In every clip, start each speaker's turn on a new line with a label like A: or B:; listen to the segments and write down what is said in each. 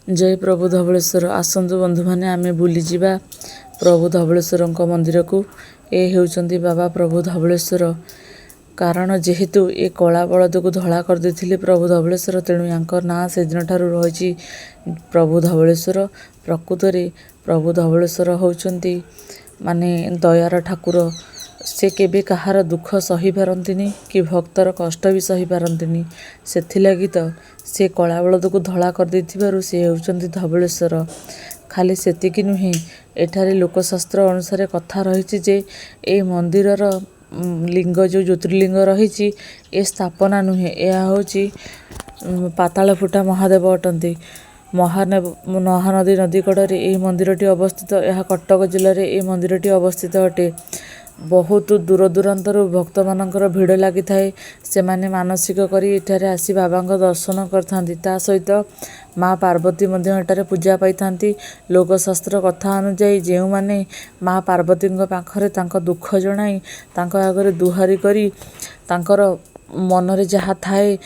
A: जय प्रभु धवळेश्वर। आसतु बंधु मैंने आम बुलीजा प्रभु धवळेश्वर मंदिर को। ये होउचंदी बाबा प्रभु धवळेश्वर। कारण जेहेतु ये कला बलद को धला कर देथिले प्रभु धवळेश्वर, तेणु यांकर ना से दिन ठारू रही प्रभु धवळेश्वर। प्रकृत रे प्रभु धवळेश्वर होउचंदी माने दयार ठाकुर। से केबे कहार दुख सही पारंतिनी कि भक्तर कष्ट भी सही पारंतिनी। सेथिलागि तो से कला बलद को धला कर देथिबारु से होउचंदी धवळेश्वर। खाली सेतिकी नुहे, एठारे लोकशास्त्र अनुसार कथा रही जे ए मंदिरर लिंग जो ज्योतिर्लिंग रही ए स्थापना नुहे, यह होची पाताल फुटा महादेव अटंती। महानदी नदी कड़े यह मंदिरटी अवस्थित। यह कटक जिले में यह मंदिरटी अवस्थित अटे। बहुत दूर दूरांतर भक्त मानकर भिड़ लगी थाए। से माने मानसिक करी एठारे आसी बाबा दर्शन करथांती। ता सहित माँ पार्वती मध्य एठारे पूजा पाई थांती। लोकशास्त्र कथा अनुଯାयी जेउ माने माँ पार्वती पाखरे तांको दुख जणाई तांको आगरे दुहारी करी तांकर मनरे जहाँ थाए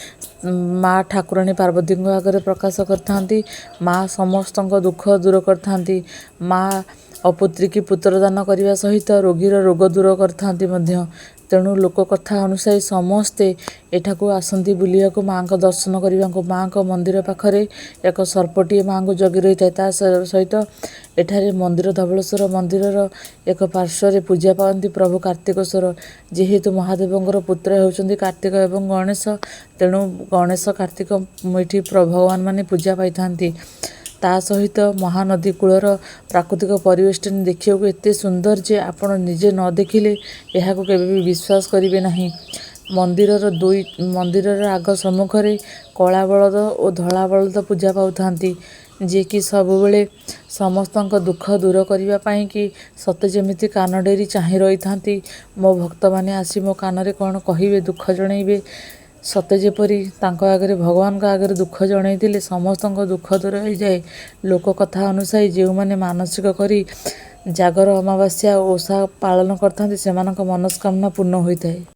A: माँ ठाकुराणी पार्वती आगरे प्रकाश करथांती। माँ समस्त दुख दूर करथांती। माँ अपुत्री की पुत्रदान करने सहित रोगीर रोग दूर करथांती मध्य। तेणु लोक कथा अनुसार समस्ते एठाकू आसंती बुलिया को माँ को दर्शन करने को। माँ को मंदिर पाखरे एक सर्पटीए माँ को जगी रही था। सहित एठारे मंदिर धवळेश्वर मंदिर एक पार्श्व पूजा पाती प्रभु कार्तिकेश्वर। जेहेतु महादेवंर पुत्र होउचंदी कार्तिक एवं गणेश, तेणु गणेश कार्तिक ये भगवान माने पूजा पाई थांती। ता सहित महानदी कूलर प्राकृतिक परिवेश देखा एत सुंदर जे आपण निजे न देखिले यह केबे भी विश्वास करेंगे नहीं। मंदिर आग सम्मुखें कला बलद और धला बलद पूजा पाउथांती, जे कि सब बेले समस्त दुख दूर करने कि सते जमिति कान डेरी चाह रही था। मो भक्त मैंने आसी मो कान कौन कहे दुख जनइबे, सते जेपरी तांको आगरे भगवान का आगरे दुख जनइथिले समस्त दुख दूर हो जाए। लोक कथा अनुसार जो मैंने मानसिक करी जागर अमावास्या ओषा पालन करथांती सेमानक मनस्कामना पूर्ण होइथाए।